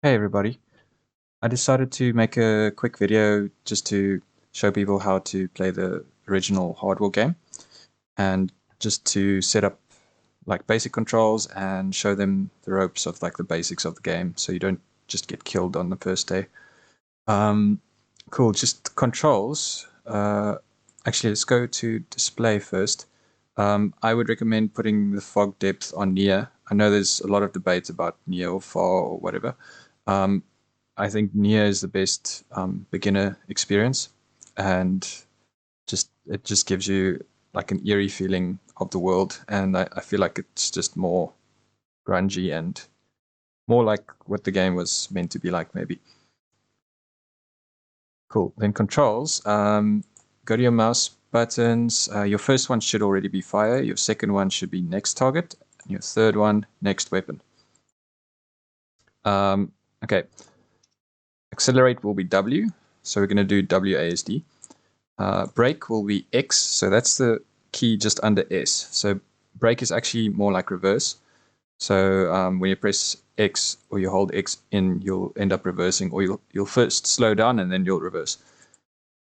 Hey everybody, I decided to make a quick video just to show people how to play the original Hardwar game and just to set up like basic controls and show them the ropes of like the basics of the game so you don't just get killed on the first day. Cool, just controls. Actually, let's go to display first. I would recommend putting the fog depth on near. I know there's a lot of debate about near or far or whatever. I think near is the best beginner experience, and it just gives you like an eerie feeling of the world, and I feel like it's just more grungy and more like what the game was meant to be like, maybe. Cool. Then controls. Go to your mouse buttons. Your first one should already be fire. Your second one should be next target. And your third one, next weapon. Okay. Accelerate will be W. So we're going to do WASD. Brake will be X. So that's the key just under S. So brake is actually more like reverse. So when you press X or you hold X in, you'll end up reversing, or you'll first slow down and then you'll reverse.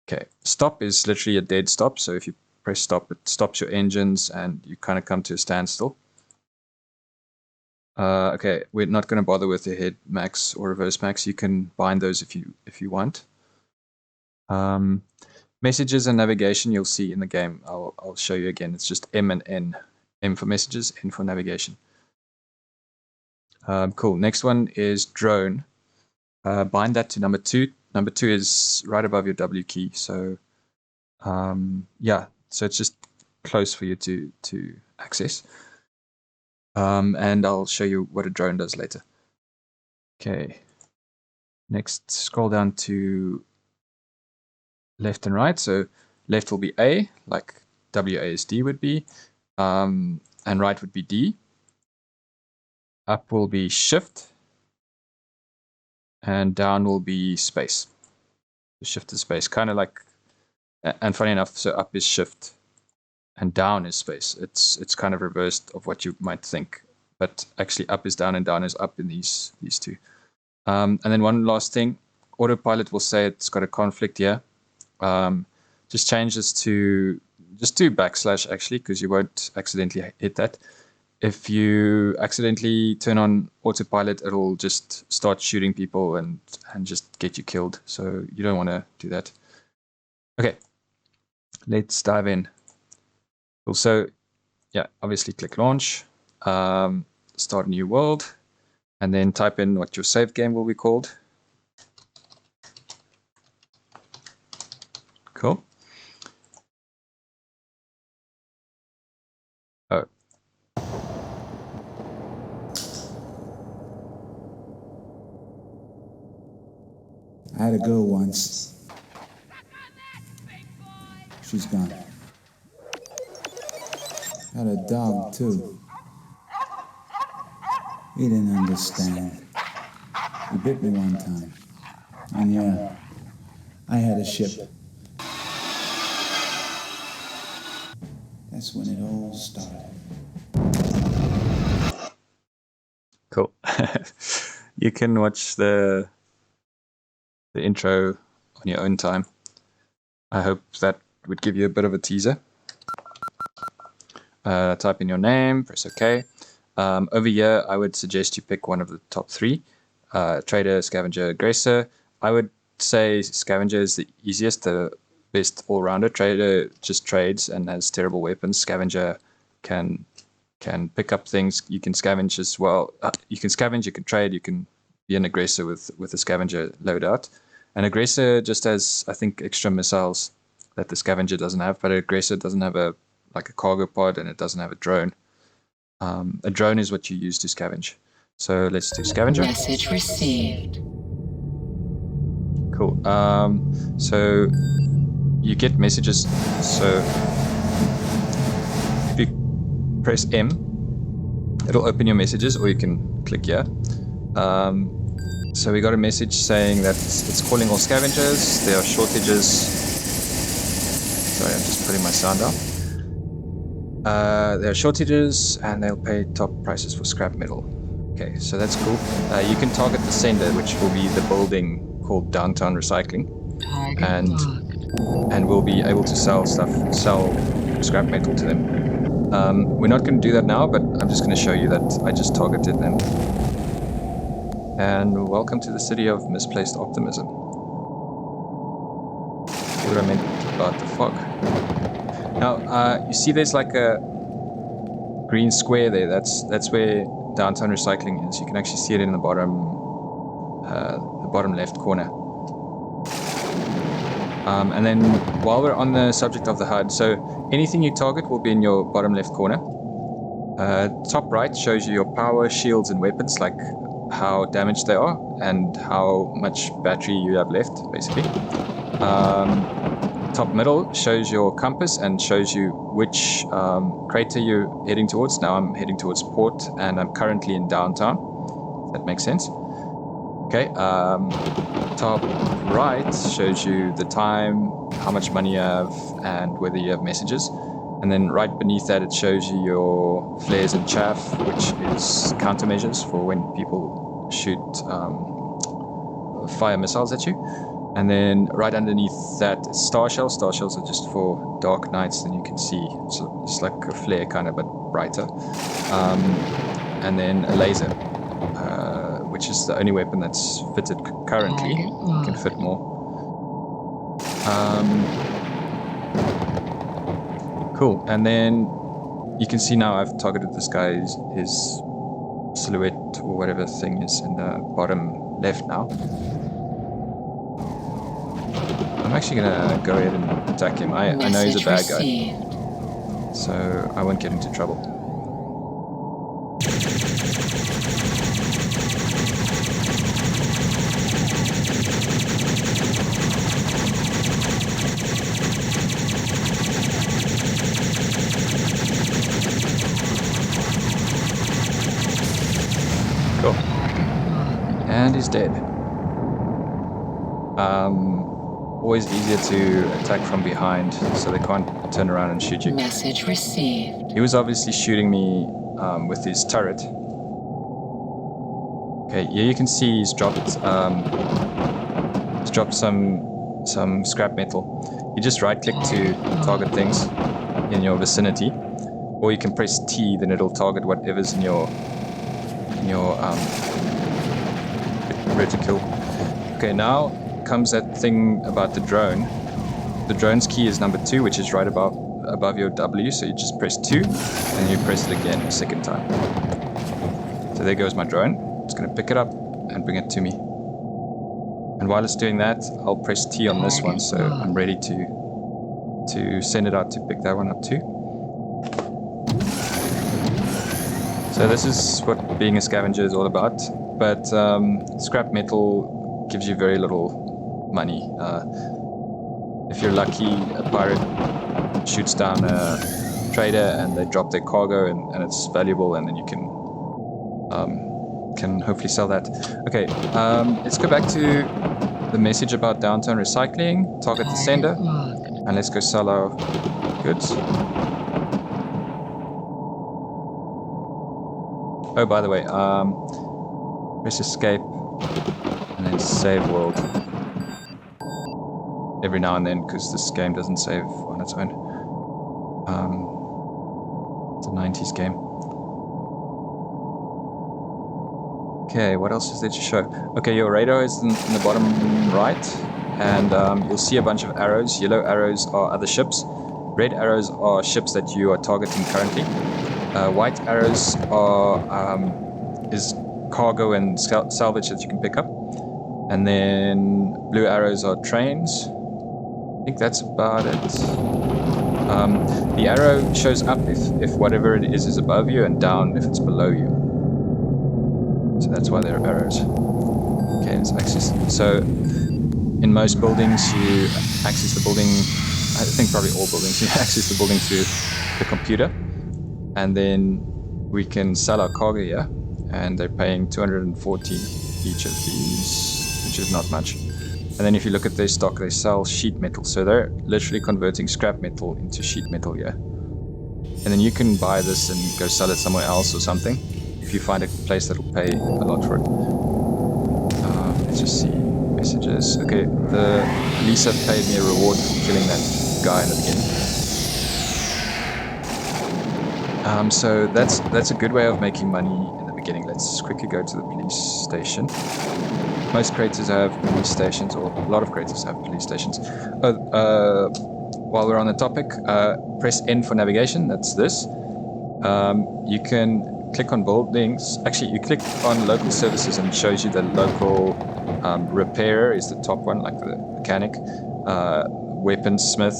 Okay, stop is literally a dead stop. So if you press stop, it stops your engines and you kind of come to a standstill. Okay, we're not going to bother with the head max or reverse max. You can bind those if you want. Messages and navigation you'll see in the game. I'll show you again. It's just M and N. M for messages, N for navigation. Cool. Next one is drone. Bind that to number 2. Number 2 is right above your W key. So yeah, so it's just close for you to access. And I'll show you what a drone does later. Okay. Next, scroll down to left and right. So left will be A, like WASD would be, and right would be D. Up will be shift, and down will be space. Shift is space, kind of like, and funny enough, so up is shift and down is space. It's kind of reversed of what you might think, but actually up is down and down is up in these two. And then one last thing, autopilot will say it's got a conflict here. Just change this to, just do backslash actually, because you won't accidentally hit that. If you accidentally turn on autopilot, it'll just start shooting people and just get you killed. So you don't want to do that. Okay, let's dive in. Cool. So yeah, obviously click launch, start a new world, and then type in what your save game will be called. Cool. Oh. I had a girl once. She's gone. Had a dog too. He didn't understand. He bit me one time. And yeah, I had a ship. That's when it all started. Cool. You can watch the intro on your own time. I hope that would give you a bit of a teaser. Type in your name, press OK. Over here, I would suggest you pick one of the top 3. Trader, Scavenger, Aggressor. I would say Scavenger is the easiest, the best all-rounder. Trader just trades and has terrible weapons. Scavenger can pick up things. You can scavenge as well. You can scavenge, you can trade, you can be an aggressor with a scavenger loadout. An aggressor just has, I think, extra missiles that the scavenger doesn't have, but an aggressor doesn't have a cargo pod, and it doesn't have a drone. A drone is what you use to scavenge. So let's do scavenger. Message received. Cool. So you get messages. So if you press M, it'll open your messages, or you can click here. So we got a message saying that it's calling all scavengers. There are shortages. Sorry, I'm just putting my sound down. There are shortages, and they'll pay top prices for scrap metal. Okay, so that's cool. You can target the sender, which will be the building called Downtown Recycling, and we'll be able to sell scrap metal to them. We're not going to do that now, but I'm just going to show you that I just targeted them. And welcome to the city of misplaced optimism. See what I meant about the fog. Now, you see there's like a green square there. That's where Downtown Recycling is. You can actually see it in the bottom left corner. And then while we're on the subject of the HUD, so anything you target will be in your bottom left corner. Top right shows you your power, shields, and weapons, like how damaged they are and how much battery you have left, basically. Top middle shows your compass and shows you which crater you're heading towards. Now I'm heading towards port and I'm currently in downtown. That makes sense. Okay, top right shows you the time, how much money you have, and whether you have messages. And then right beneath that it shows you your flares and chaff, which is countermeasures for when people shoot fire missiles at you. And then right underneath that is star shells. Star shells are just for dark nights, then you can see. So it's like a flare kind of, but brighter. And then a laser, which is the only weapon that's fitted currently. You can fit more. Cool. And then you can see now I've targeted this guy's his silhouette or whatever thing is in the bottom left now. I'm actually gonna go ahead and attack him. I know he's a bad guy, so I won't get into trouble. Cool. And he's dead. Always easier to attack from behind, so they can't turn around and shoot you. Message received. He was obviously shooting me with his turret. Okay, here you can see he's dropped some scrap metal. You just right-click to target things in your vicinity, or you can press T, then it'll target whatever's in your reticle. Okay, now comes that thing about the drone. The drone's key is number 2, which is right above your W, so you just press 2 and you press it again a second time. So there goes my drone. It's going to pick it up and bring it to me. And while it's doing that, I'll press T on this one, so I'm ready to send it out to pick that one up too. So this is what being a scavenger is all about, but scrap metal gives you very little money. If you're lucky, a pirate shoots down a trader and they drop their cargo and it's valuable, and then you can hopefully sell that. Okay, let's go back to the message about downtown recycling. Target the sender, and let's go sell our goods. Oh, by the way, press escape and then save world every now and then, because this game doesn't save on its own. It's a 90s game. Okay, what else is there to show? Okay, your radar is in the bottom right, and you'll see a bunch of arrows. Yellow arrows are other ships. Red arrows are ships that you are targeting currently. White arrows is cargo and salvage that you can pick up. And then blue arrows are trains. I think that's about it. The arrow shows up if whatever it is above you, and down if it's below you. So that's why there are arrows. Okay, let's access. So in most buildings you access the building, I think probably all buildings, you access the building through the computer. And then we can sell our cargo here, and they're paying 214 each of these, which is not much. And then if you look at their stock, they sell sheet metal. So they're literally converting scrap metal into sheet metal here. And then you can buy this and go sell it somewhere else or something. if you find a place that will pay a lot for it. Let's just see messages. Okay, the police have paid me a reward for killing that guy in the beginning. So that's a good way of making money in the beginning. Let's quickly go to the police station. Most creators have police stations, or a lot of creators have police stations. While we're on the topic, press N for navigation. That's this. You can click on buildings. Actually, you click on local services and it shows you the local repairer is the top one, like the mechanic, weaponsmith,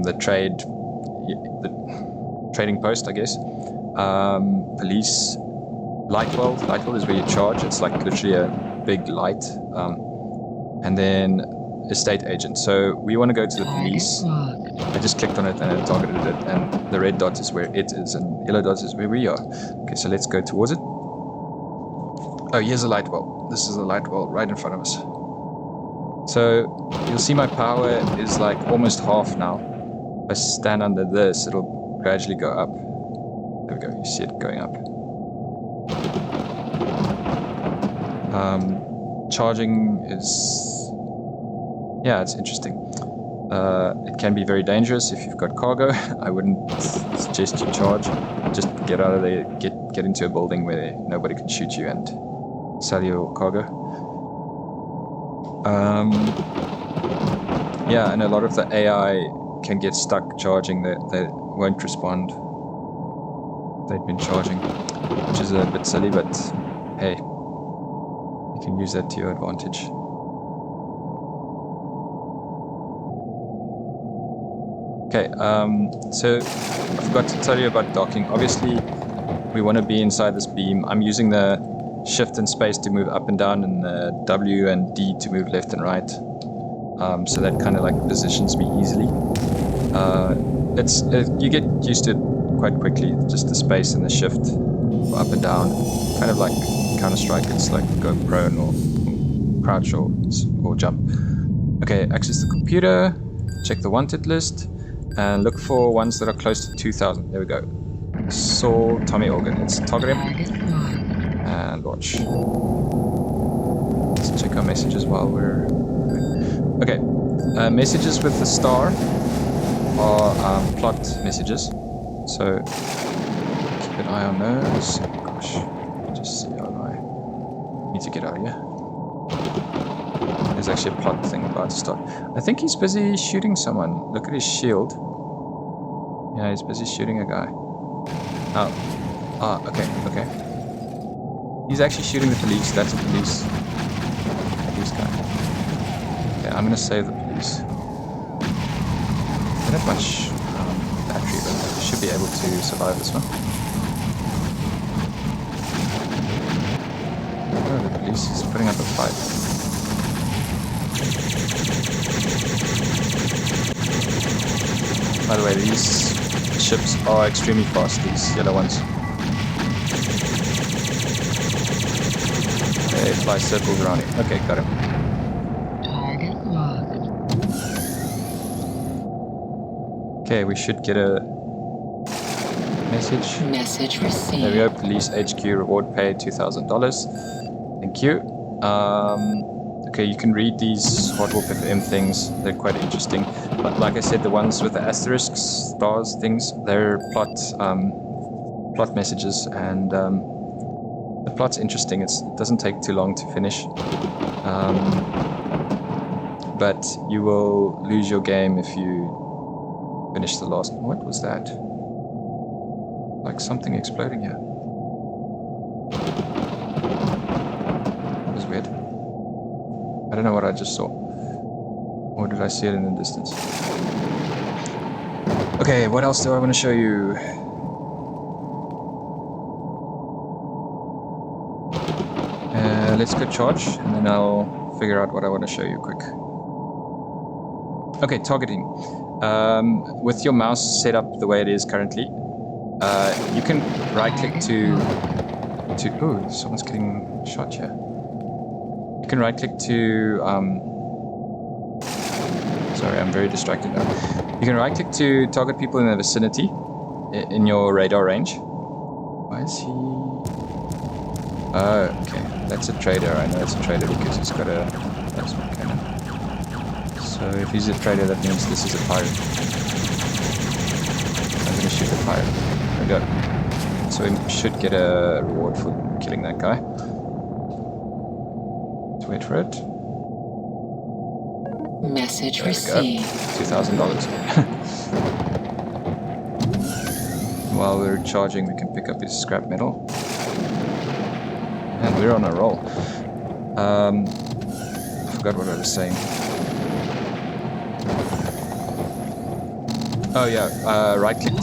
the trading post, I guess, police, light world. Light world is where you charge. It's like literally a big light, and then estate agent. So we want to go to the police. I just clicked on it and it targeted it, and the red dot is where it is and yellow dot is where we are. Okay, so let's go towards it. Oh, here's a light well. This is a light well right in front of us. So you'll see my power is like almost half now. If I stand under this, it'll gradually go up. There we go, you see it going up. Charging is, yeah, it's interesting. It can be very dangerous if you've got cargo. I wouldn't suggest you charge. Just get out of there, get into a building where nobody can shoot you and sell your cargo. Yeah, and a lot of the AI can get stuck charging. They won't respond. They've been charging, which is a bit silly, but hey, you can use that to your advantage. Okay, so I forgot to tell you about docking. Obviously, we want to be inside this beam. I'm using the shift and space to move up and down, and the W and D to move left and right. So that kind of like positions me easily. You get used to it quite quickly, just the space and the shift up and down. Kind of like Counter-Strike, it's like go prone or crouch or jump. Okay, access the computer, check the wanted list, and look for ones that are close to 2,000. There we go. Saul Tommy Organ. Let's target him and watch. Let's check our messages while we're... Okay, messages with the star are plot messages. So keep an eye on those. Gosh, just see how I need to get out of here. There's actually a plot thing about to start. I think he's busy shooting someone. Look at his shield. Yeah, he's busy shooting a guy. Oh. Ah, okay. He's actually shooting the police. That's a police guy. Okay, I'm gonna save the police. I don't have much battery, but I should be able to survive this one. Oh, the police is putting up a fight. By the way, these ships are extremely fast, these yellow ones. They fly circles around it. Okay, got him. Target locked. Okay, we should get a message. Message received. There we go, police HQ reward paid $2,000. Thank you. Okay, you can read these Hardwar FM things. They're quite interesting. But like I said, the ones with the asterisks, stars, things, they're plot messages, and the plot's interesting. It doesn't take too long to finish. But you will lose your game if you finish the last... What was that? Like something exploding here. That was weird. I don't know what I just saw. Or did I see it in the distance? Okay, what else do I want to show you? Let's go charge, and then I'll figure out what I want to show you quick. Okay, targeting. With your mouse set up the way it is currently, you can right-click to... Oh, someone's getting shot here. You can right-click to... Sorry, I'm very distracted now. You can right-click to target people in the vicinity, in your radar range. Why Why is he... Oh, okay. That's a trader. I know it's a trader because he's got a plasma cannon. So if he's a trader, that means this is a pirate. I'm gonna shoot the pirate. There we go. So we should get a reward for killing that guy. Let's wait for it. Message There we received. go. $2,000. While we're charging, we can pick up his scrap metal. And we're on a roll. I forgot what I was saying. Oh yeah, right click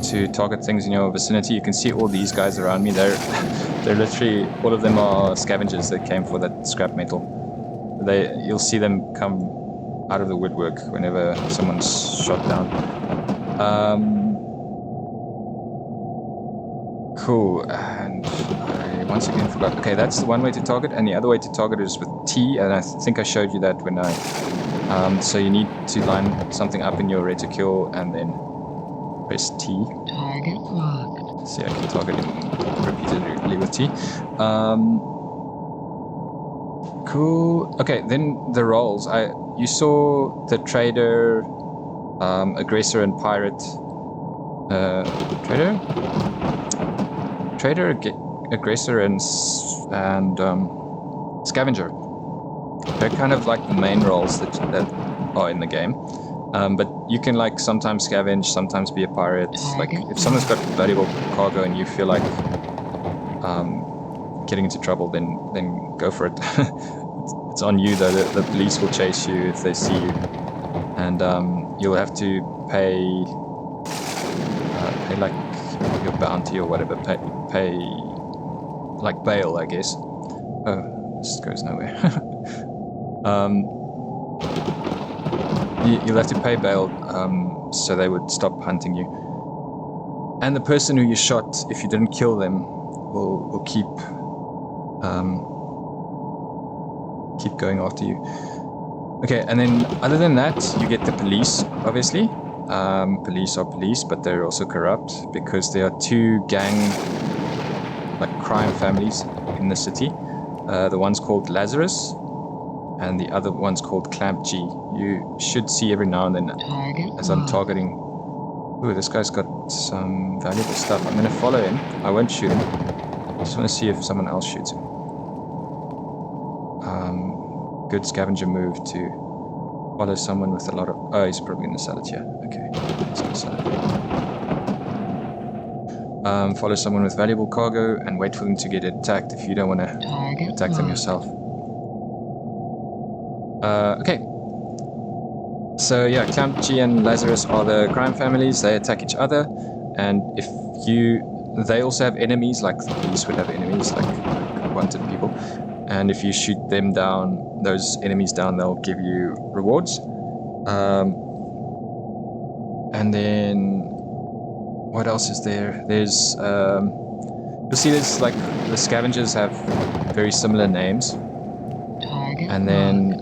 to target things in your vicinity. You can see all these guys around me. They're literally, all of them are scavengers that came for that scrap metal. You'll see them come out of the woodwork whenever someone's shot down. Cool, and I once again forgot. Okay, that's the one way to target, and the other way to target is with T, and I think I showed you that when I... so you need to line something up in your reticule and then press T. Target locked. See, I can target him repeatedly with T. Cool. Okay, then the roles. You saw the trader, aggressor, and pirate. Trader, aggressor, and scavenger. They're kind of like the main roles that are in the game. But you can like sometimes scavenge, sometimes be a pirate. Like if someone's got valuable cargo and you feel like getting into trouble, then go for it. It's on you though. The police will chase you if they see you, and you'll have to pay like your bounty or whatever. Pay like bail, I guess. Oh, this goes nowhere. You'll have to pay bail, so they would stop hunting you. And the person who you shot, if you didn't kill them, will keep going after you. Okay, and then other than that, you get the police, obviously. Police are police, but they're also corrupt because there are two crime families in the city. The one's called Lazarus, and the other one's called Clamp G. You should see every now and then as I'm targeting. Ooh, this guy's got some valuable stuff. I'm going to follow him. I won't shoot him. I just want to see if someone else shoots him. Good scavenger move to follow someone with a lot of... Oh, he's probably going to sell it here. Okay, he's going to sell it. Follow someone with valuable cargo and wait for them to get attacked if you don't want to attack them yourself. Okay. So yeah, Clamp G and Lazarus are the crime families. They attack each other, and they also have enemies, like the police would have enemies, like wanted people. And if you shoot them down, those enemies down, they'll give you rewards. And then what else is there? There's you'll see there's like the scavengers have very similar names, and then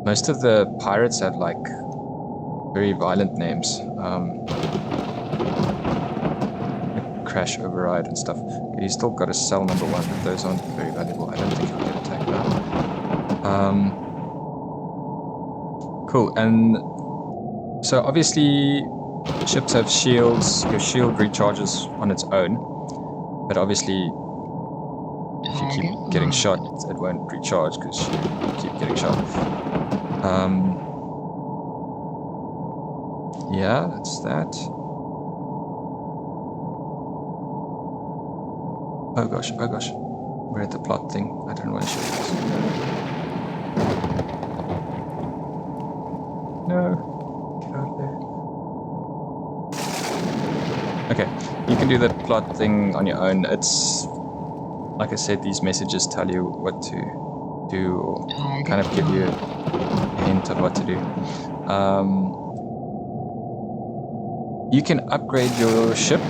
most of the pirates have like very violent names, like Crash Override and stuff. You still got to sell number 1, but those aren't very valuable. I don't think you'll get attacked now. Cool, and so obviously ships have shields. Your shield recharges on its own, but obviously if you keep getting shot, it won't recharge because you keep getting shot. Yeah, that's that. Oh gosh, we're at the plot thing. I don't want to show you this. No, get out there. Okay, you can do the plot thing on your own. It's, like I said, these messages tell you what to do or kind of give you a hint of what to do. You can upgrade your ship.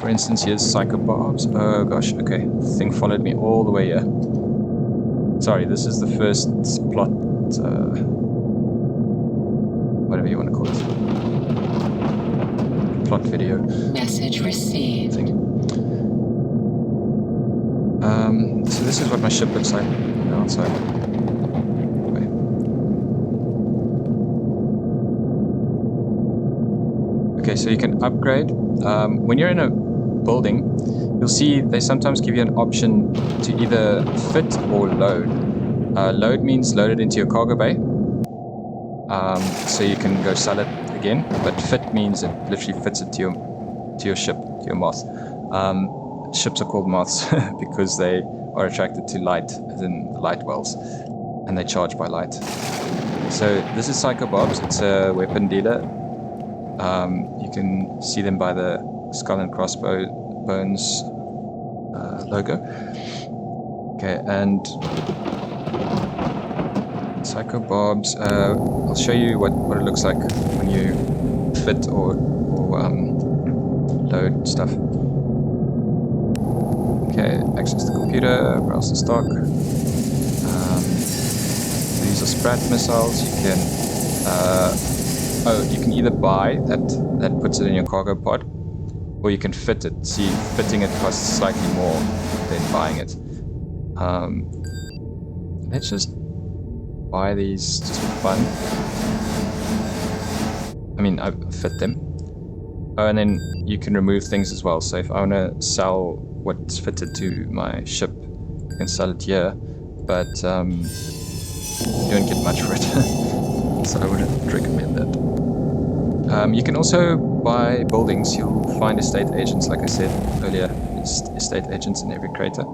For instance, here's Psychobarbs. Oh gosh, okay. The thing followed me all the way here. Sorry, this is the first plot, whatever you want to call it. plot video Message received. thing. So this is what my ship looks like on the outside. Wait. Okay, so you can upgrade. When you're in a building, you'll see they sometimes give you an option to either fit or load. Load means load it into your cargo bay, so you can go sell it again. But fit means it literally fits it to your ship, to your moth. Ships are called moths because they are attracted to light, as in light wells, and they charge by light. So this is Psycho Bob's. It's a weapon dealer. You can see them by the skull and crossbones logo. Okay, and Psycho Bob's. I'll show you what it looks like when you fit or load stuff. Okay, access the computer, browse the stock. These are Sprat missiles. You can you can either buy that puts it in your cargo pod, or you can fit it. See, fitting it costs slightly more than buying it. Let's just buy these just for fun. I mean, I fit them. Oh, and then you can remove things as well. So if I want to sell what's fitted to my ship, I can sell it here, but you don't get much for it. So I wouldn't recommend that. You can also buy buildings. You'll find estate agents, like I said earlier, estate agents in every crater.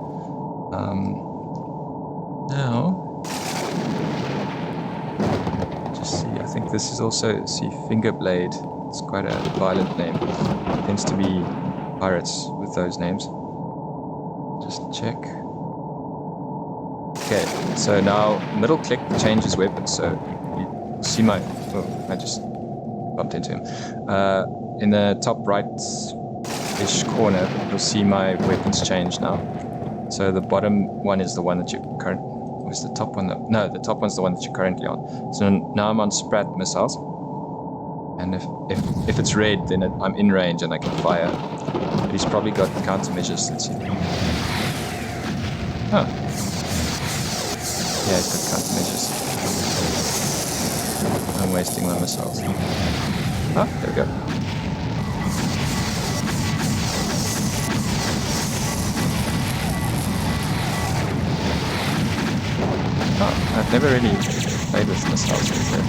Now, just see, I think this is also, see, Fingerblade. It's quite a violent name. Tends to be pirates with those names. Just check. Okay, so now middle click changes weapons. So you see my, oh, I just bumped into him. In the top right-ish corner, you'll see my weapons change now. So the bottom one is the one that you currently, was the top one? No, the top one's the one that you're currently on. So now I'm on Sprat missiles. And if it's red, then I'm in range and I can fire. But he's probably got countermeasures. Let's see. Oh. Yeah, he's got countermeasures. I'm wasting my missiles. Ah, there we go. Oh, I've never really played with missiles before.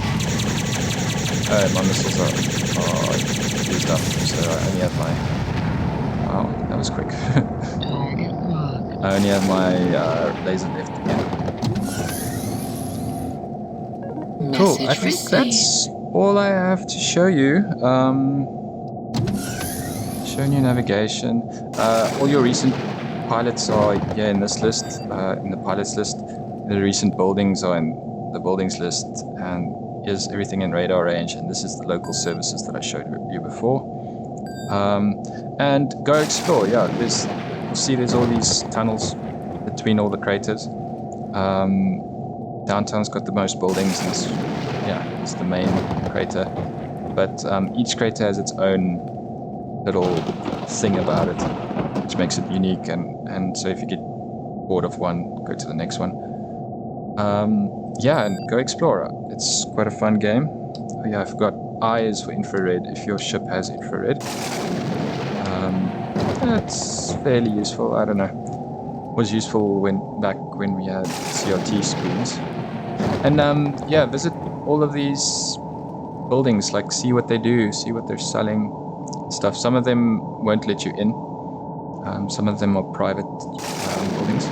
My missiles are used up, so I only have my... Wow, that was quick. Target locked. I only have my laser left again. Cool, I think that's all I have to show you. Showing you navigation. All your recent pilots are here in this list, in the pilots list. The recent buildings are in the buildings list, and here's everything in radar range, and this is the local services that I showed you before. And go explore. Yeah, you'll see there's all these tunnels between all the craters. Downtown's got the most buildings, and it's the main crater. But each crater has its own little thing about it, which makes it unique. And so if you get bored of one, go to the next one. And go explore. It's quite a fun game. Oh, yeah, I forgot. I is for infrared, if your ship has infrared. It's fairly useful. I don't know. It was useful back when we had CRT screens. And visit all of these buildings, like see what they do, see what they're selling, stuff. Some of them won't let you in. Some of them are private buildings.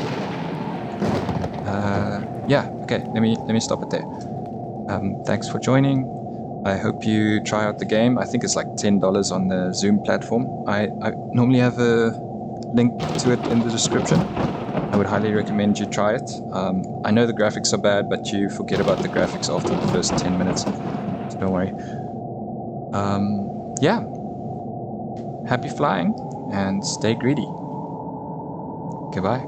Okay, let me stop it there. Thanks for joining. I hope you try out the game. I think it's like $10 on the Zoom platform. I normally have a link to it in the description. I would highly recommend you try it. I know the graphics are bad, but you forget about the graphics after the first 10 minutes. So don't worry. Happy flying and stay greedy. Goodbye.